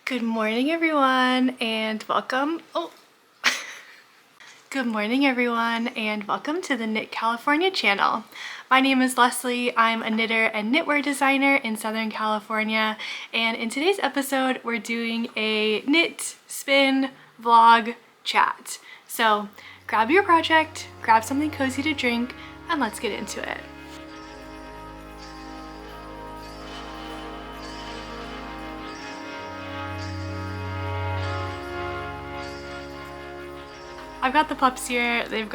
Good morning, everyone, and welcome. Good morning, everyone, and welcome to the Knit California channel. My name is Leslie. I'm a knitter and knitwear designer in Southern California, and in today's episode, we're doing a knit, spin, vlog, chat. So grab your project, grab something cozy to drink, and let's get into it. I've got the pups here. They've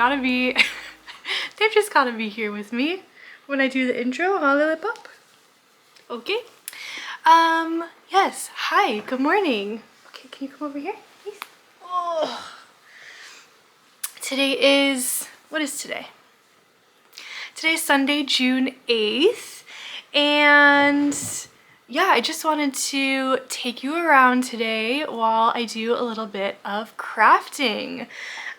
just gotta be here with me when I do the intro, huh, Lily Pup? Okay. Yes. Hi, good morning. Okay, can you come over here, please? Oh. Today is, what is today? Today's Sunday, June 8th, and yeah, I just wanted to take you around today while I do a little bit of crafting.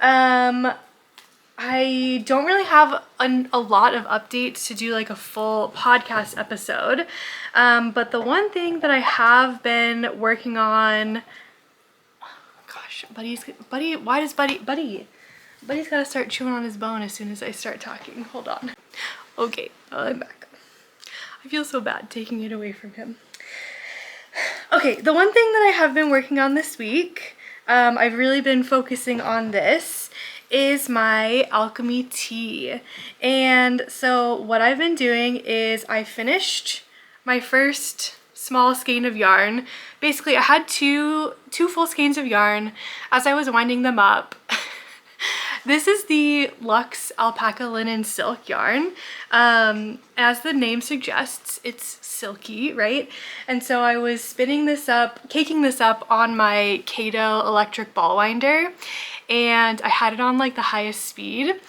I don't really have a lot of updates to do like a full podcast episode, but the one thing that I have been working on, gosh, Buddy's gotta start chewing on his bone as soon as I start talking. Hold on. Okay, I'm back. I feel so bad taking it away from him. Okay, the one thing that I have been working on this week, I've really been focusing on this, is my Alchemy Tee. And so what I've been doing is I finished my first small skein of yarn. Basically, I had two full skeins of yarn. As I was winding them up, this is the Luxe Alpaca Linen Silk yarn. As the name suggests, it's silky, right? And so I was spinning this up, caking this up on my Caydo electric ball winder, and I had it on like the highest speed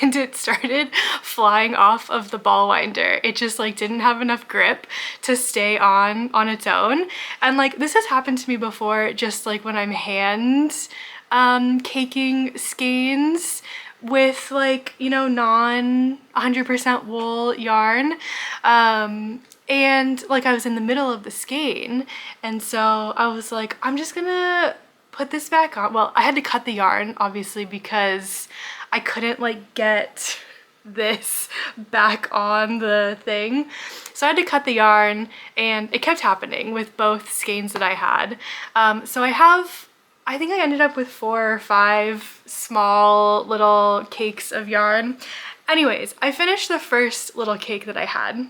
and it started flying off of the ball winder. It just like didn't have enough grip to stay on its own. And like this has happened to me before, just like when I'm hand caking skeins with like, you know, non 100% wool yarn, and like I was in the middle of the skein, and so I was like, I'm just gonna put this back on. Well, I had to cut the yarn obviously because I couldn't like get this back on the thing, so I had to cut the yarn, and it kept happening with both skeins that I had. So I think I ended up with 4 or 5 small little cakes of yarn. Anyways, I finished the first little cake that I had.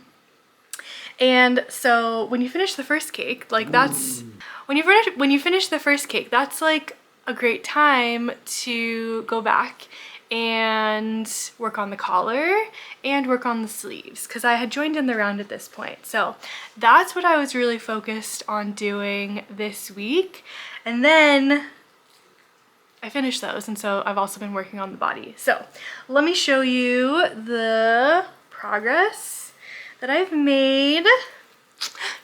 And so when you finish the first cake, like that's, when you finish the first cake, that's like a great time to go back and work on the collar and work on the sleeves, because I had joined in the round at this point. So that's what I was really focused on doing this week. And then I finished those, and so I've also been working on the body. So let me show you the progress that I've made.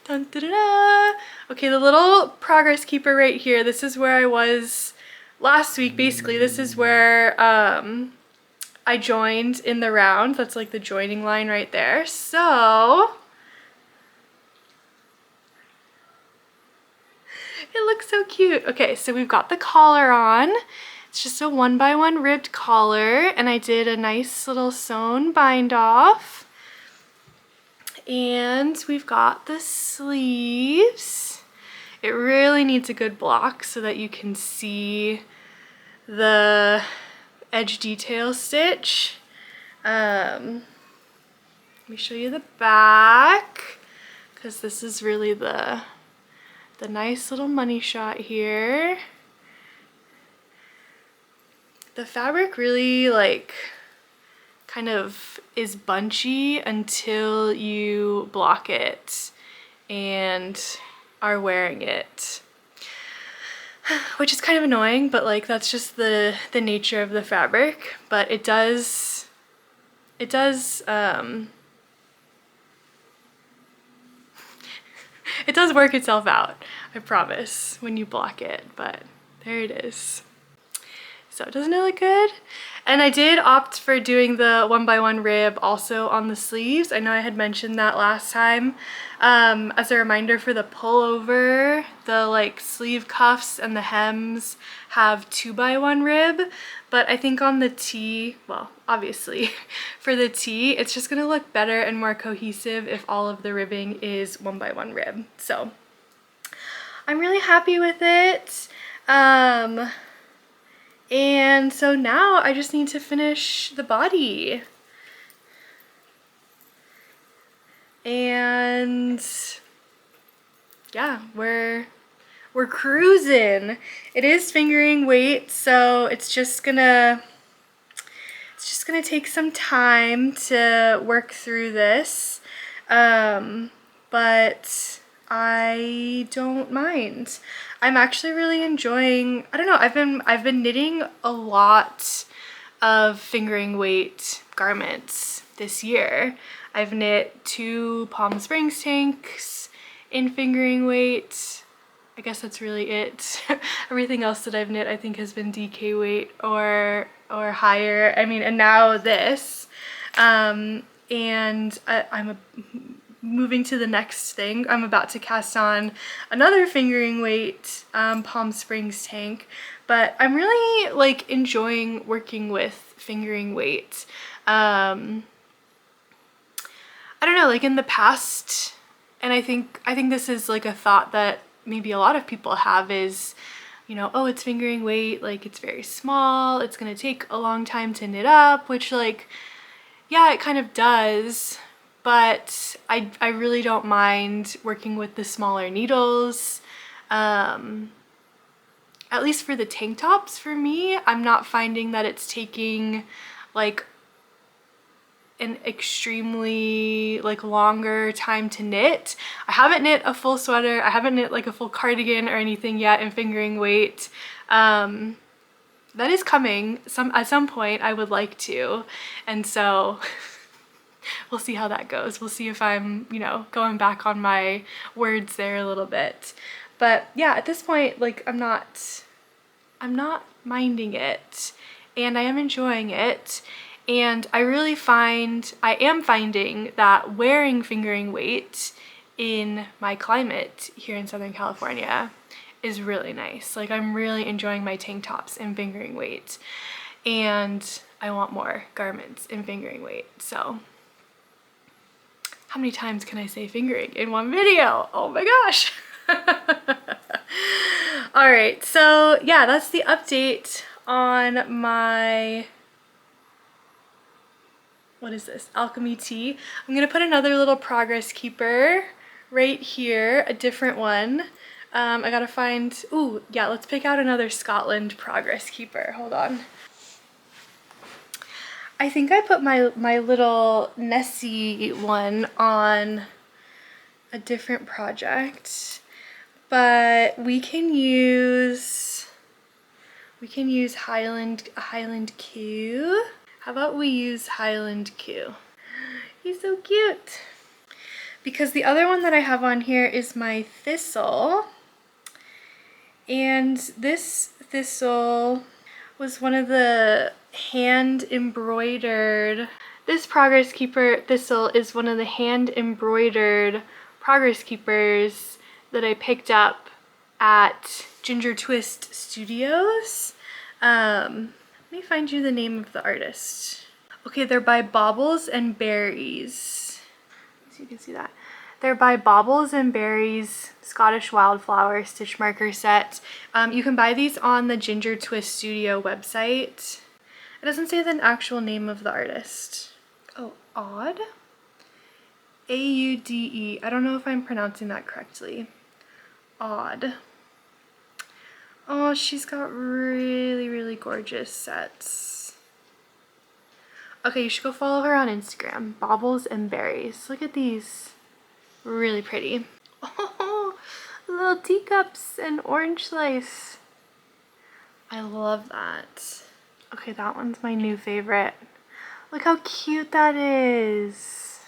Dun, da, da, da. Okay, the little progress keeper right here, this is where I was last week. Basically, this is where I joined in the round. That's like the joining line right there. So it looks so cute. Okay, so we've got the collar on. It's just a 1x1 ribbed collar, and I did a nice little sewn bind off. And we've got the sleeves. It really needs a good block so that you can see the edge detail stitch. Let me show you the back, because this is really the nice little money shot here. The fabric really like kind of is bunchy until you block it and are wearing it, which is kind of annoying, but like that's just the nature of the fabric. But it does it does work itself out, I promise, when you block it. But there it is. So doesn't it look good? And I did opt for doing the 1x1 rib also on the sleeves. I know I had mentioned that last time. As a reminder for the pullover, the like sleeve cuffs and the hems have 2x1 rib, but I think on the tee, well, obviously for the tee, it's just gonna look better and more cohesive if all of the ribbing is 1x1 rib. So I'm really happy with it. And so now I just need to finish the body. And yeah, we're cruising. It is fingering weight, so it's just gonna take some time to work through this. But I don't mind. I'm actually really enjoying, I don't know, I've been knitting a lot of fingering weight garments this year. I've knit 2 Palm Springs tanks in fingering weight. I guess that's really it. Everything else that I've knit I think has been DK weight or higher. I mean, and now this. And I'm moving to the next thing. I'm about to cast on another fingering weight Palm Springs tank, but I'm really like enjoying working with fingering weight. I don't know, like in the past, and I think this is like a thought that maybe a lot of people have is, you know, oh, it's fingering weight, like it's very small, it's gonna take a long time to knit up, which like, yeah, it kind of does, but I really don't mind working with the smaller needles. At least for the tank tops for me, I'm not finding that it's taking like an extremely like longer time to knit. I haven't knit a full sweater, I haven't knit like a full cardigan or anything yet in fingering weight. That is coming at some point. I would like to, and so we'll see how that goes. We'll see if I'm, you know, going back on my words there a little bit. But yeah, at this point, like I'm not minding it, and I am enjoying it. And I am finding that wearing fingering weight in my climate here in Southern California is really nice. Like I'm really enjoying my tank tops in fingering weight, and I want more garments in fingering weight. So how many times can I say fingering in one video? Oh my gosh. All right, so yeah, that's the update on my, what is this, Alchemy Tee. I'm gonna put another little progress keeper right here, a different one. I gotta find, ooh, yeah, let's pick out another Scotland progress keeper. Hold on. I think I put my little Nessie one on a different project, but we can use Highland Q. How about we use Highland Q? He's so cute. Because the other one that I have on here is my Thistle, and this Thistle was one of the hand embroidered, this Progress Keeper Thistle is one of the hand embroidered Progress Keepers that I picked up at Ginger Twist Studios. Let me find you the name of the artist. Okay, they're by Baubles and Berries. So you can see that. They're by Baubles and Berries Scottish Wildflower Stitch Marker Set. You can buy these on the Ginger Twist Studio website. It doesn't say the actual name of the artist. Oh, Odd? A-U-D-E. I don't know if I'm pronouncing that correctly. Odd. Oh, she's got really, really gorgeous sets. Okay, you should go follow her on Instagram. Baubles and Berries. Look at these. Really pretty. Oh, little teacups and orange slice. I love that. Okay, that one's my new favorite. Look how cute that is.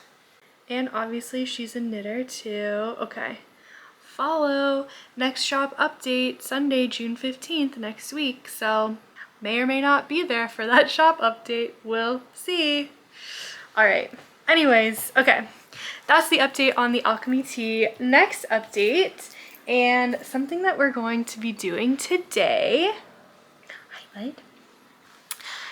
And obviously she's a knitter too. Okay. Follow. Next shop update, Sunday, June 15th, next week. So may or may not be there for that shop update. We'll see. All right. Anyways, okay. That's the update on the Alchemy Tee. Next update And something that we're going to be doing today, highlight,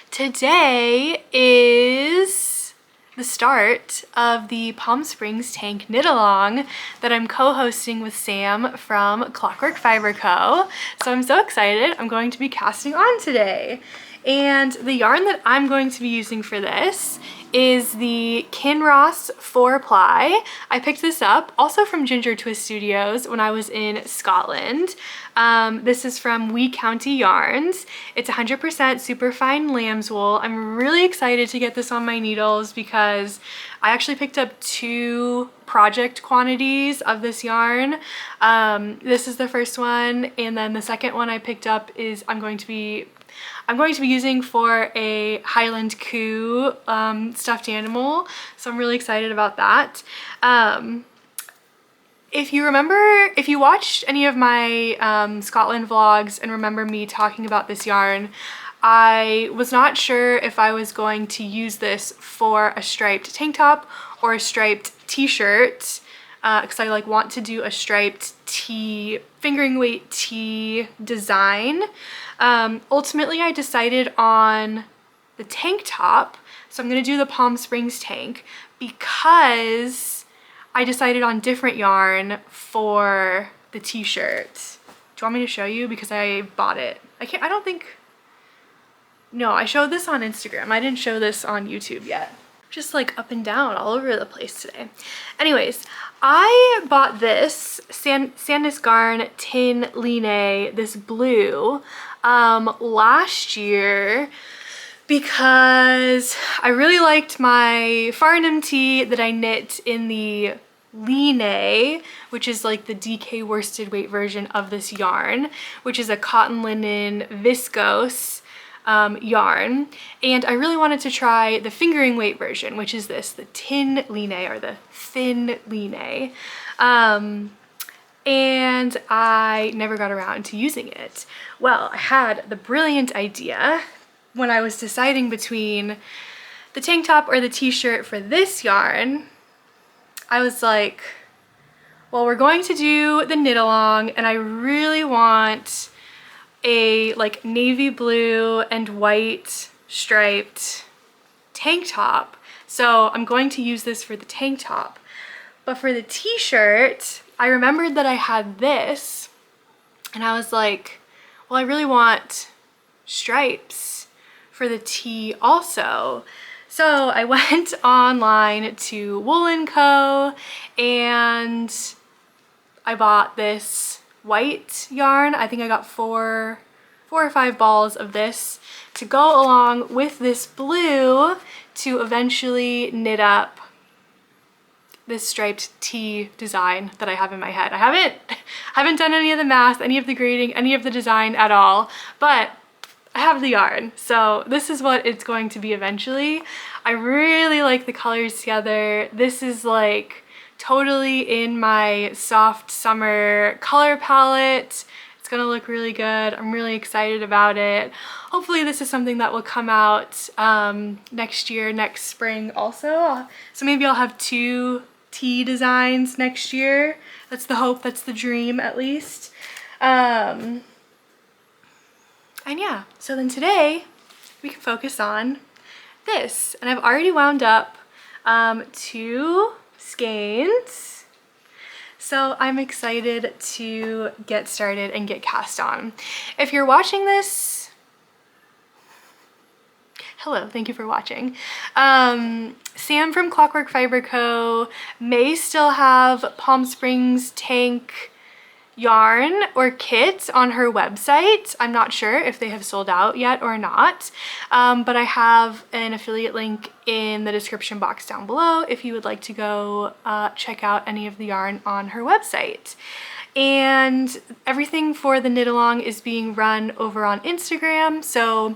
today is the start of the Palm Springs Tank Knit Along that I'm co-hosting with Sam from Clockwork Fiber Co. So I'm so excited. I'm going to be casting on today. And the yarn that I'm going to be using for this is the Kinross 4-ply. I picked this up also from Ginger Twist Studios when I was in Scotland. This is from Wee County Yarns. It's 100% superfine lamb's wool. I'm really excited to get this on my needles because I actually picked up 2 project quantities of this yarn. This is the first one, and then the second one I picked up is I'm going to be using for a Highland Coo stuffed animal, so I'm really excited about that. If you watched any of my Scotland vlogs and remember me talking about this yarn, I was not sure if I was going to use this for a striped tank top or a striped t-shirt, because I want to do a striped tee, fingering weight tee design. Ultimately, I decided on the tank top, so I'm gonna do the Palm Springs tank because I decided on different yarn for the t-shirt. Do you want me to show you? Because I bought it. No, I showed this on Instagram. I didn't show this on YouTube yet. Just up and down all over the place today. Anyways, I bought this Sandnes Garn Tynn Line, this blue, last year because I really liked my Farnham tee that I knit in the Line, which is the DK worsted weight version of this yarn, which is a cotton linen viscose yarn, and I really wanted to try the fingering weight version, which is this, the Tynn Line, or the Thin Line, and I never got around to using it. Well, I had the brilliant idea when I was deciding between the tank top or the t-shirt for this yarn. I was like, well, we're going to do the knit along, and I really want a navy blue and white striped tank top. So I'm going to use this for the tank top. But for the t-shirt, I remembered that I had this, and I was like, well, I really want stripes for the tee also. So I went online to Wool & Co. and I bought this white yarn. I think I got four or 5 balls of this to go along with this blue to eventually knit up this striped tee design that I have in my head. I haven't done any of the math, any of the grading, any of the design at all, but I have the yarn, so this is what it's going to be eventually. I really like the colors together. This is totally in my soft summer color palette. It's gonna look really good. I'm really excited about it. Hopefully this is something that will come out next year, next spring also. So maybe I'll have 2 tee designs next year. That's the hope, that's the dream at least. And yeah, so then today we can focus on this. And I've already wound up 2 skeins, so I'm excited to get started and get cast on. If you're watching this, hello, thank you for watching. Sam from Clockwork Fiber Co. may still have Palm Springs tank yarn or kit on her website. I'm not sure if they have sold out yet or not, but I have an affiliate link in the description box down below if you would like to go check out any of the yarn on her website. And everything for the knit along is being run over on Instagram, so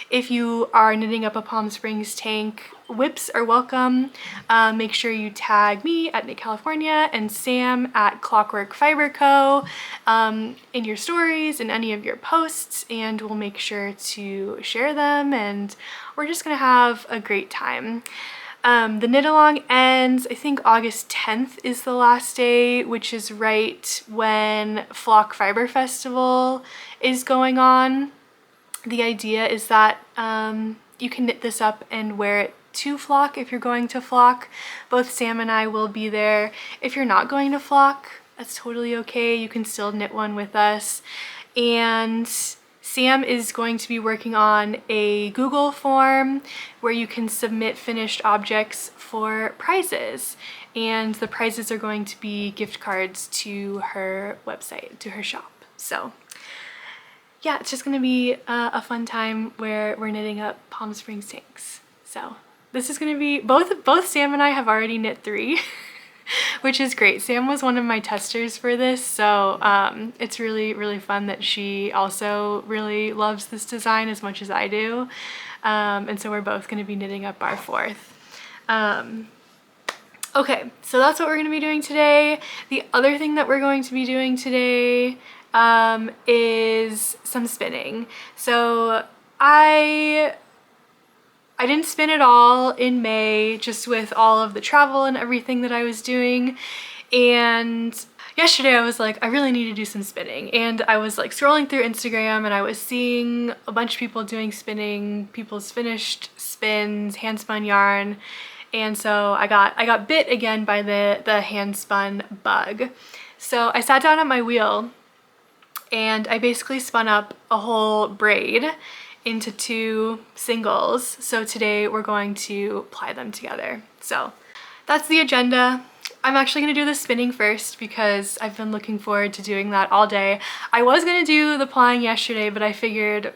if you are knitting up a Palm Springs tank, whips are welcome. Make sure you tag me at Knit California and Sam at Clockwork Fiber Co. In your stories and any of your posts, and we'll make sure to share them, and we're just gonna have a great time. The knit along ends, I think August 10th is the last day, which is right when Flock Fiber Festival is going on. The idea is that you can knit this up and wear it to Flock if you're going to Flock. Both Sam and I will be there. If you're not going to Flock, that's totally okay. You can still knit one with us. And Sam is going to be working on a Google form where you can submit finished objects for prizes. And the prizes are going to be gift cards to her website, to her shop. So yeah, it's just gonna be a fun time where we're knitting up Palm Springs tanks. So this is gonna be, both Sam and I have already knit 3, which is great. Sam was one of my testers for this, so it's really, really fun that she also really loves this design as much as I do. And so we're both gonna be knitting up our 4th. Okay, so that's what we're gonna be doing today. The other thing that we're going to be doing today is some spinning. So I didn't spin at all in May, just with all of the travel and everything that I was doing. And yesterday I was like, I really need to do some spinning. And I was like scrolling through Instagram and I was seeing a bunch of people doing spinning, people's finished spins, hand spun yarn. And so I got bit again by the hand spun bug. So I sat down at my wheel and I basically spun up a whole braid into 2 singles. So today we're going to ply them together. So that's the agenda. I'm actually gonna do the spinning first because I've been looking forward to doing that all day. I was gonna do the plying yesterday, but I figured, okay,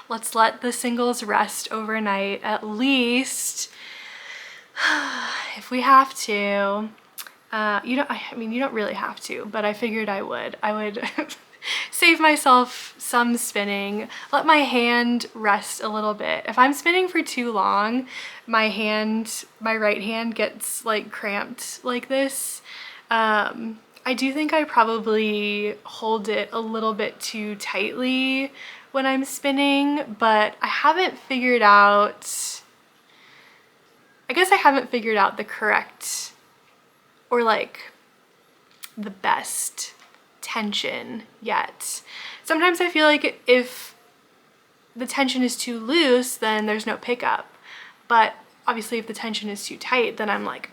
let's let the singles rest overnight at least. If we have to. You don't really have to, but I figured I would save myself some spinning, let my hand rest a little bit. If I'm spinning for too long, my right hand gets like cramped like this. I do think I probably hold it a little bit too tightly when I'm spinning, but I haven't figured out, I guess I haven't figured out the correct or like the best tension yet. Sometimes I feel like if the tension is too loose, then there's no pickup. But obviously if the tension is too tight, then I'm like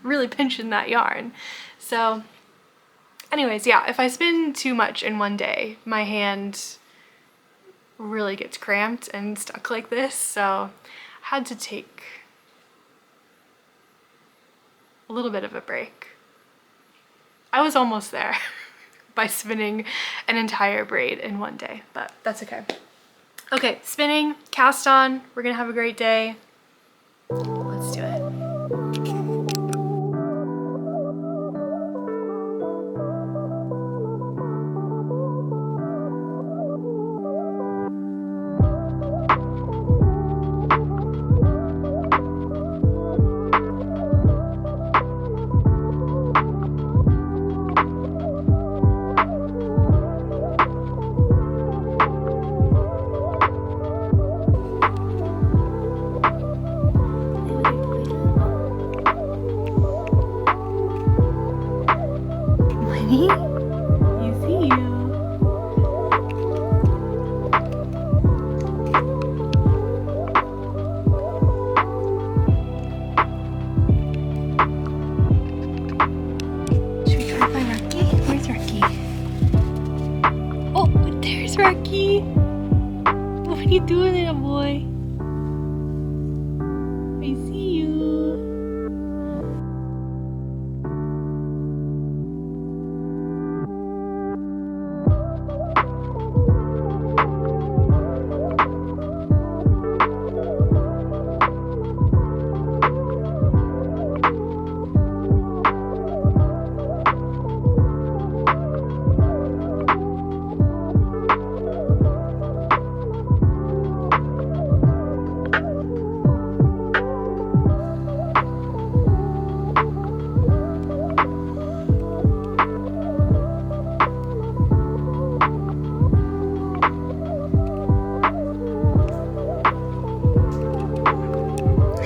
really pinching that yarn. So anyways, yeah, if I spin too much in one day, my hand really gets cramped and stuck like this. So I had to take a little bit of a break. I was almost there by spinning an entire braid in one day, but that's okay. Okay, spinning, cast on, we're gonna have a great day. Let's do it.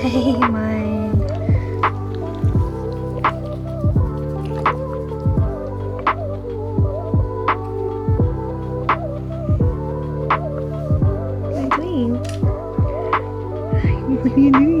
Hey, mine. What are you doing? What are you doing?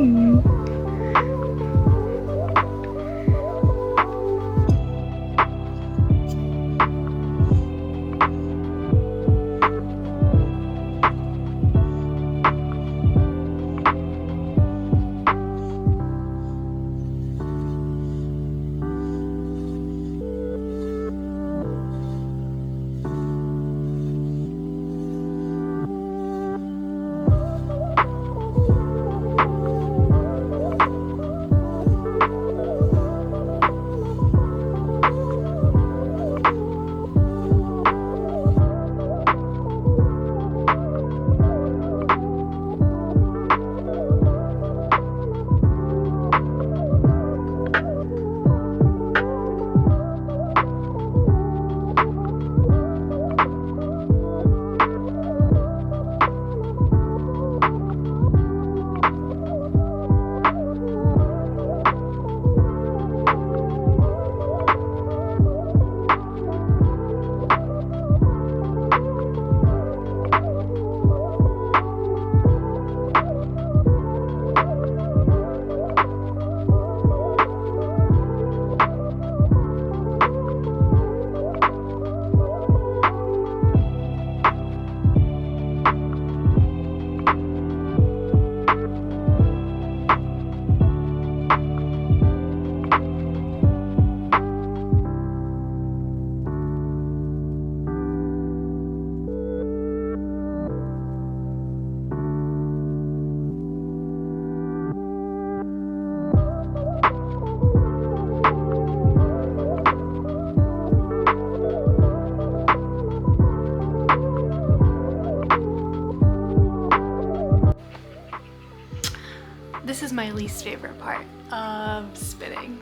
This is my least favorite part of spinning.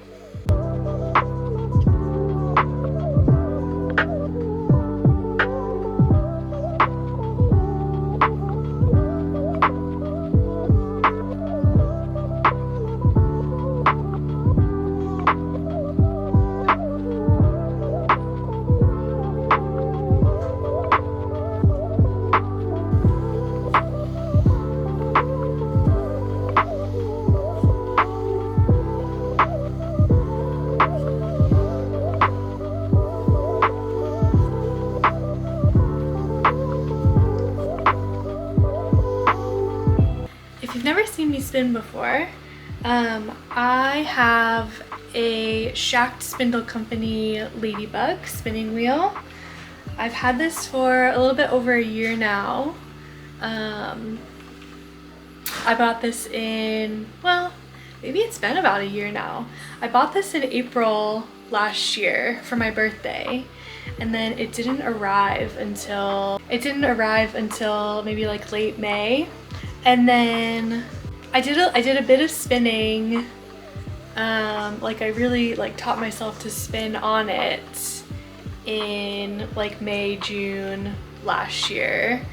Seen me spin before. I have a Shacked Spindle Company Ladybug spinning wheel. I've had this for a little bit over a year now. I bought this in, well, maybe it's been about a year now. I bought this in April last year for my birthday, and then it didn't arrive until maybe like late May. And then I did a bit of spinning, like I really like taught myself to spin on it in like May, June last year,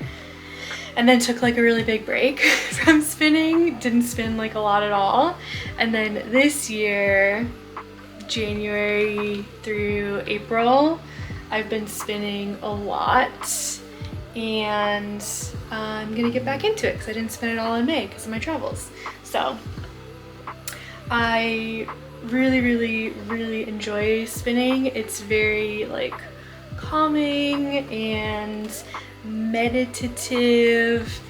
and then took like a really big break from spinning, didn't spin like a lot at all. And then this year, January through April, I've been spinning a lot, and I'm gonna get back into it because I didn't spend it all in May because of my travels. So I really enjoy spinning. It's very like calming and meditative,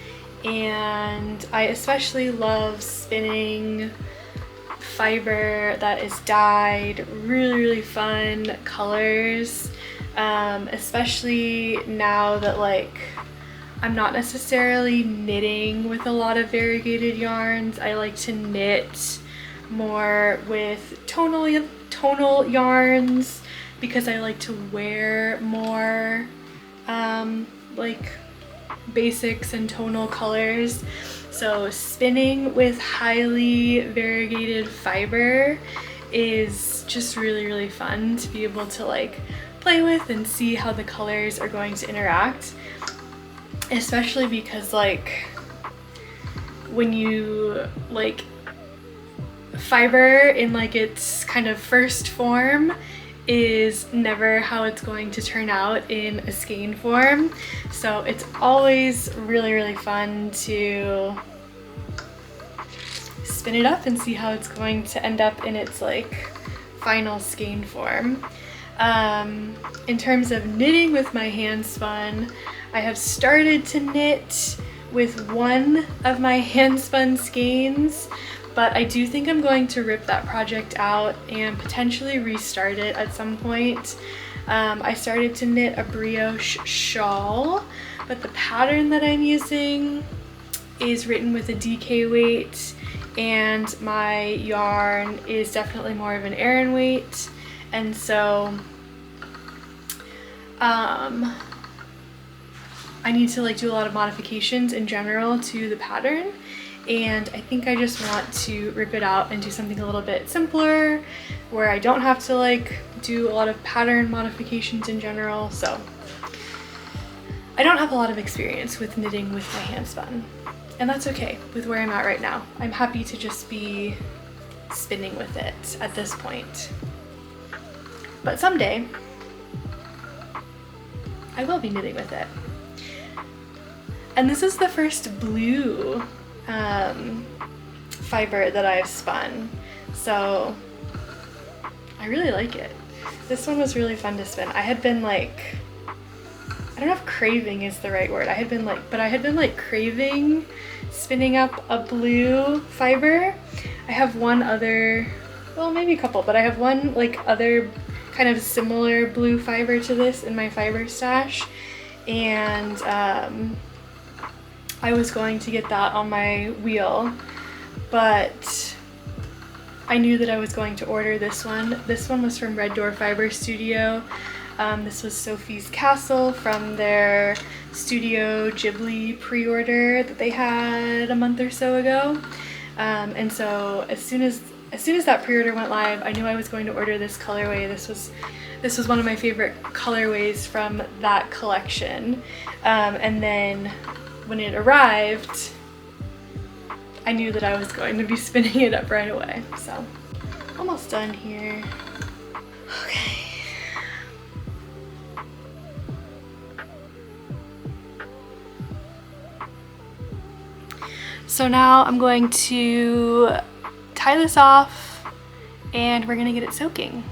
and I especially love spinning fiber that is dyed really fun colors, especially now that like I'm not necessarily knitting with a lot of variegated yarns. I like to knit more with tonal yarns because I like to wear more like basics and tonal colors. So spinning with highly variegated fiber is just really fun to be able to like play with and see how the colors are going to interact. Especially because like when you like fiber in like its kind of first form is never how it's going to turn out in a skein form. So it's always really fun to spin it up and see how it's going to end up in its like final skein form. In terms of knitting with my hand spun, I have started to knit with one of my hand spun skeins, but I do think I'm going to rip that project out and potentially restart it at some point. I started to knit a brioche shawl, but the pattern that I'm using is written with a DK weight, and my yarn is definitely more of an Aran weight, and so I need to like do a lot of modifications in general to the pattern, and I think I just want to rip it out and do something a little bit simpler where I don't have to like do a lot of pattern modifications in general. So I don't have a lot of experience with knitting with my hand spun, and that's okay with where I'm at right now. I'm happy to just be spinning with it at this point, but someday I will be knitting with it. And this is the first blue fiber that I've spun, so I really like it. This one was really fun to spin. I had been like, I don't know if craving is the right word. I had been like craving spinning up a blue fiber. I have one other, well maybe a couple, but I have one like other kind of similar blue fiber to this in my fiber stash, and I was going to get that on my wheel, but I knew that I was going to order this one. This one was from Red Door Fiber Studio. This was Sophie's Castle from their Studio Ghibli pre-order that they had a month or so ago. And so as soon as that pre-order went live, I knew I was going to order this colorway. This was one of my favorite colorways from that collection. And then when it arrived, I knew that I was going to be spinning it up right away. So almost done here. Okay. So now I'm going to tie this off and we're gonna get it soaking.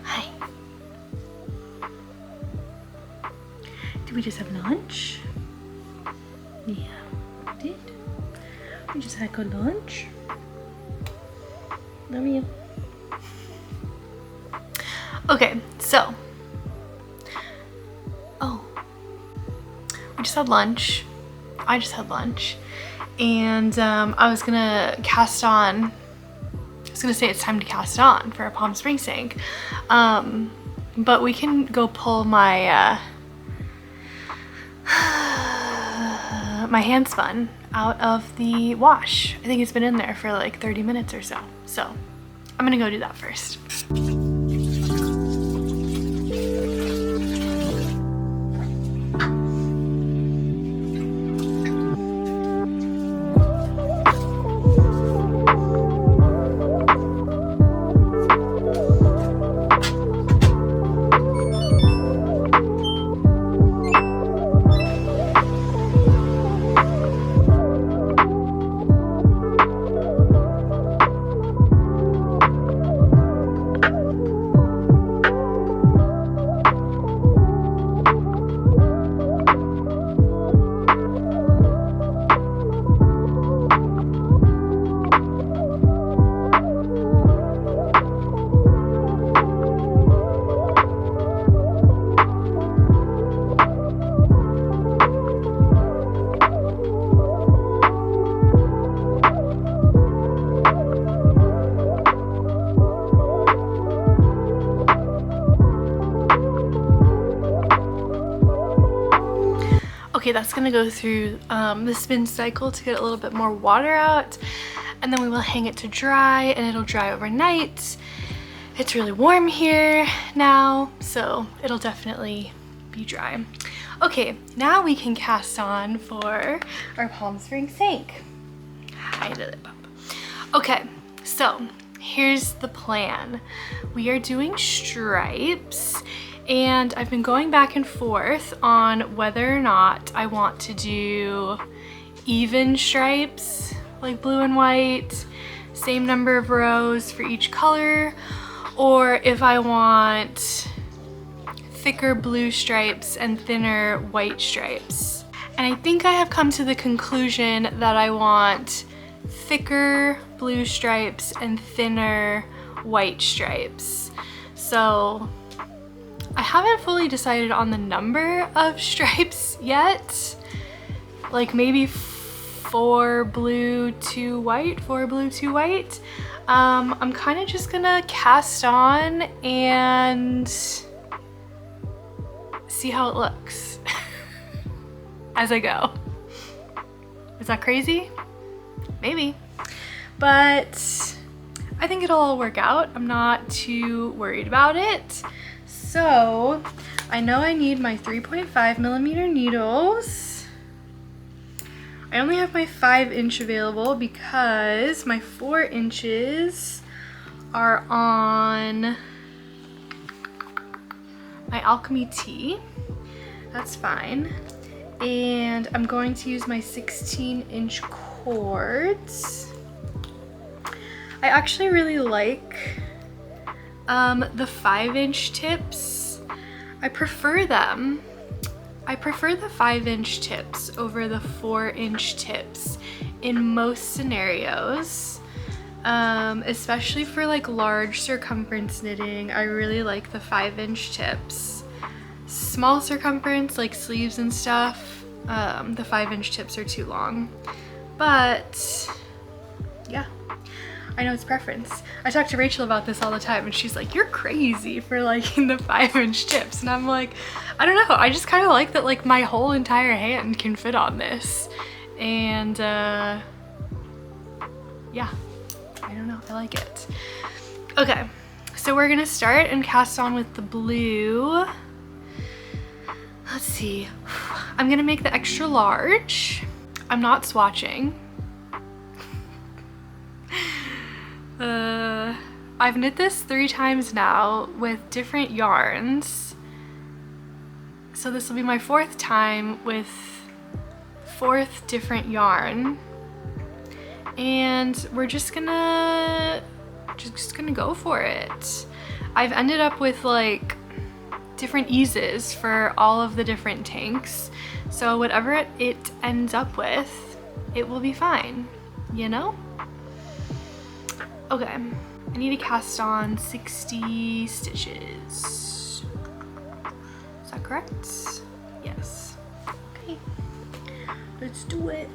Hi. Did we just have lunch? Yeah, we did. We just had good lunch. Love you. Okay, so. Oh. We just had lunch. I just had lunch. And I was gonna cast on. I was gonna say it's time to cast on for a Palm Springs sink. But we can go pull my my hand spun out of the wash. I think it's been in there for like 30 minutes or so. So I'm gonna go do that first. Okay, that's gonna go through the spin cycle to get a little bit more water out, and then we will hang it to dry, and it'll dry overnight. It's really warm here now, so it'll definitely be dry. Okay, now we can cast on for our palm spring sink. Hide it up. Okay, so here's the plan. We are doing stripes, and I've been going back and forth on whether or not I want to do even stripes, like blue and white, same number of rows for each color, or if I want thicker blue stripes and thinner white stripes. And I think I have come to the conclusion that I want thicker blue stripes and thinner white stripes. So I haven't fully decided on the number of stripes yet. Like maybe 4 blue, 2 white, 4 blue, 2 white. I'm kind of just gonna cast on and see how it looks as I go. Is that crazy? Maybe. But I think it'll all work out. I'm not too worried about it. So I know I need my 3.5mm needles. I only have my 5" available because my 4" are on my Alchemy Tee. That's fine. And I'm going to use my 16" cords. I actually really like the 5" tips. I prefer them. I prefer the 5" tips over the 4" tips in most scenarios. Especially for like large circumference knitting, I really like the 5" tips. Small circumference, like sleeves and stuff, the 5" tips are too long. But yeah, I know it's preference. I talk to Rachel about this all the time, and she's like, you're crazy for liking the 5" tips. And I'm like, I don't know, I just kind of like that like my whole entire hand can fit on this. And yeah, I don't know, I like it. Okay, so we're gonna start and cast on with the blue. Let's see, I'm gonna make the extra large. I'm not swatching. I've knit this 3 times now with different yarns. So this will be my 4th time with 4th different yarn. And we're just gonna go for it. I've ended up with like different eases for all of the different tanks. So whatever it ends up with, it will be fine, you know? Okay, I need to cast on 60 stitches. Is that correct? Yes. Okay, let's do it.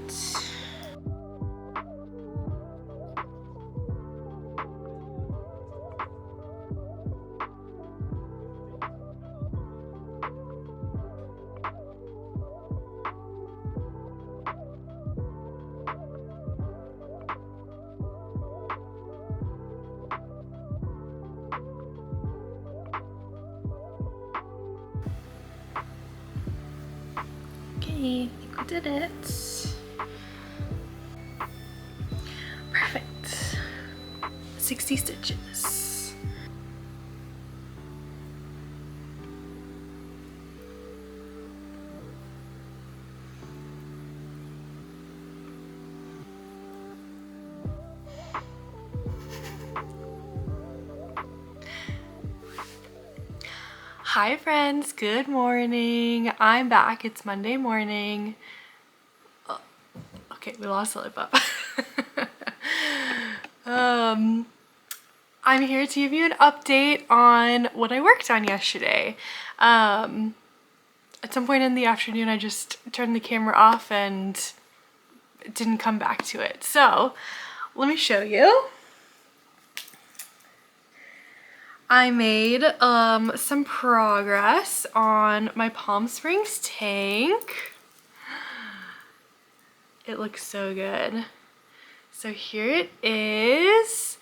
Okay, I think we did it. Perfect. 60 stitches. Hi friends, good morning. I'm back. It's Monday morning. Oh, okay, we lost the lip up. I'm here to give you an update on what I worked on yesterday. At some point in the afternoon, I just turned the camera off and didn't come back to it. So let me show you. I made some progress on my Palm Springs tank. It looks so good. So here it is.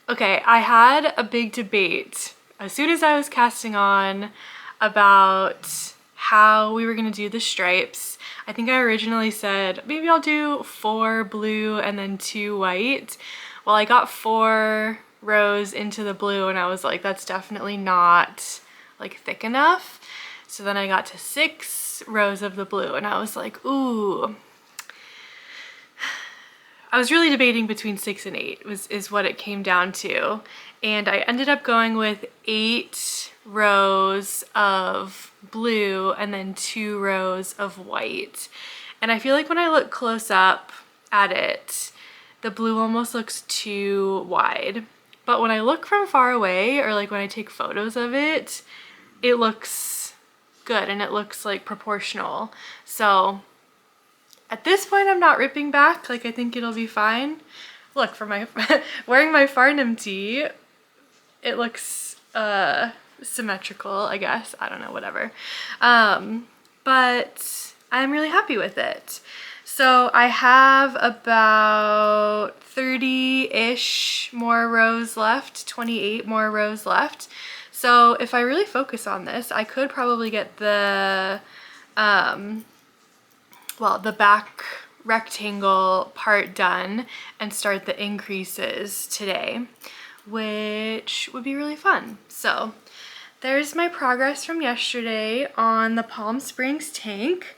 Okay, I had a big debate as soon as I was casting on about how we were gonna do the stripes. I think I originally said maybe I'll do 4 blue and then 2 white. Well, I got 4 rows into the blue and I was like, that's definitely not like thick enough. So then I got to 6 rows of the blue and I was like, ooh. I was really debating between 6 and 8 is what it came down to. And I ended up going with 8 rows of blue and then 2 rows of white. And I feel like when I look close up at it, the blue almost looks too wide. But when I look from far away, or like when I take photos of it, it looks good and it looks like proportional. So at this point, I'm not ripping back. Like, I think it'll be fine. Look, for my wearing my Farnham tee, it looks symmetrical, I guess. I don't know, whatever. But I'm really happy with it. So I have about 30-ish more rows left, 28 more rows left. So if I really focus on this, I could probably get the well, the back rectangle part done and start the increases today, which would be really fun. So there's my progress from yesterday on the Palm Springs tank.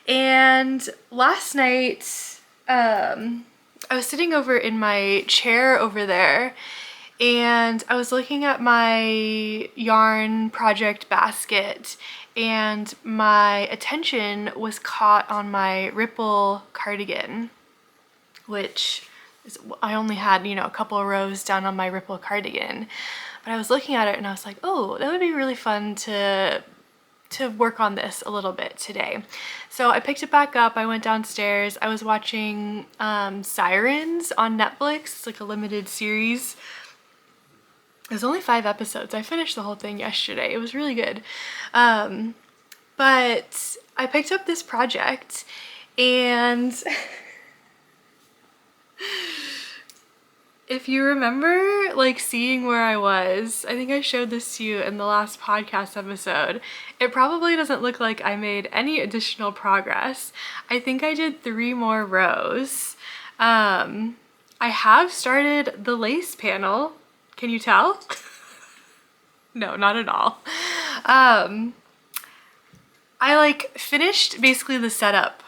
And last night, I was sitting over in my chair over there and I was looking at my yarn project basket and my attention was caught on my Ripple cardigan, which is, I only had, you know, a couple of rows done on my Ripple cardigan. But I was looking at it and I was like, oh, that would be really fun to work on this a little bit today. So I picked it back up, I went downstairs, I was watching Sirens on Netflix. It's like a limited series. There's only 5 episodes. I finished the whole thing yesterday. It was really good. But I picked up this project and if you remember like seeing where I was, I think I showed this to you in the last podcast episode. It probably doesn't look like I made any additional progress. I think I did 3 more rows. I have started the lace panel. Can you tell? No, not at all. I like finished basically the setup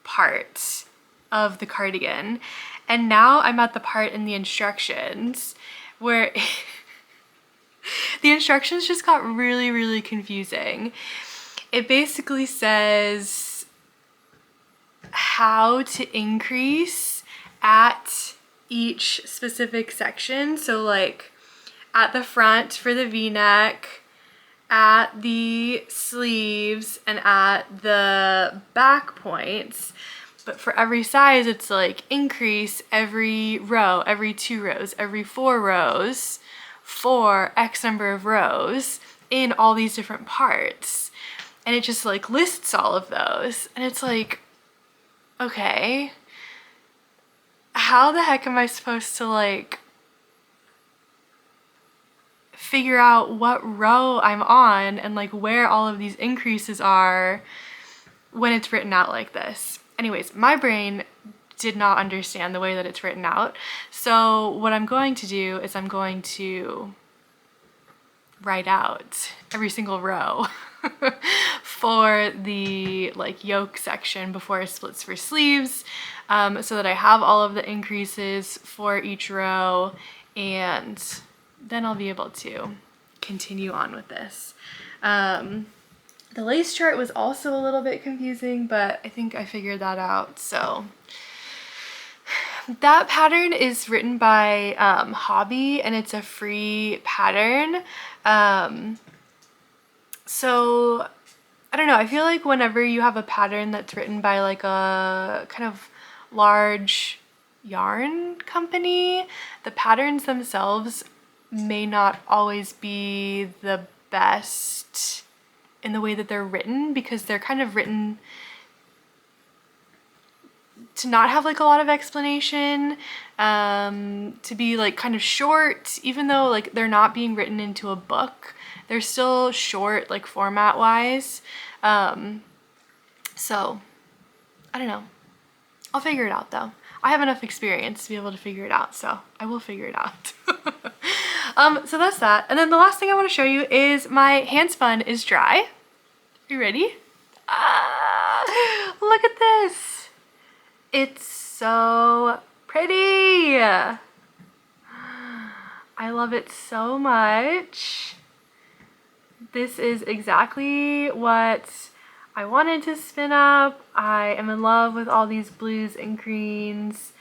part of the cardigan, and now I'm at the part in the instructions where the instructions just got really, really confusing. It basically says how to increase at each specific section. So like at the front for the V-neck, at the sleeves, and at the back points. But for every size, it's like increase every row, every 2 rows, every 4 rows, for X number of rows in all these different parts. And it just like lists all of those. And it's like, okay, how the heck am I supposed to like figure out what row I'm on and like where all of these increases are when it's written out like this? Anyways, my brain did not understand the way that it's written out. So what I'm going to do is I'm going to write out every single row for the like yoke section before it splits for sleeves, so that I have all of the increases for each row, and then I'll be able to continue on with this. The lace chart was also a little bit confusing, but I think I figured that out. So that pattern is written by Hobbii, and it's a free pattern. So I don't know, I feel like whenever you have a pattern that's written by like a kind of large yarn company, the patterns themselves may not always be the best in the way that they're written, because they're kind of written to not have like a lot of explanation, to be like kind of short, even though like they're not being written into a book. They're still short, like format wise. So I don't know. I'll figure it out though. I have enough experience to be able to figure it out, so I will figure it out. So that's that. And then the last thing I want to show you is my hand spun is dry. Are you ready? Ah, look at this. It's so pretty. I love it so much. This is exactly what I wanted to spin up. I am in love with all these blues and greens,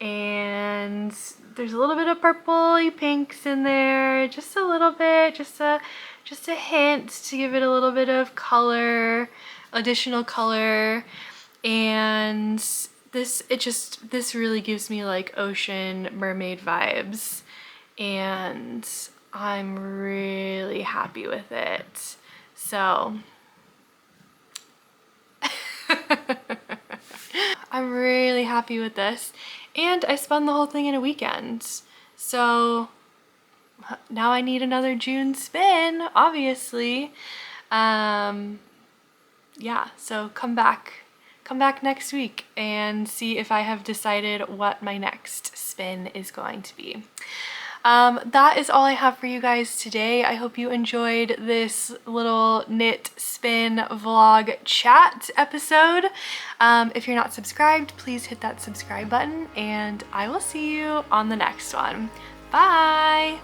and there's a little bit of purpley pinks in there, just a little bit, just a hint to give it a little bit of color, additional color. And this really gives me like ocean mermaid vibes, and I'm really happy with it. So I'm really happy with this, and I spun the whole thing in a weekend. So now I need another June spin, obviously. Yeah, so come back next week and see if I have decided what my next spin is going to be. That is all I have for you guys today. I hope you enjoyed this little knit spin vlog chat episode. If you're not subscribed, please hit that subscribe button, and I will see you on the next one. Bye!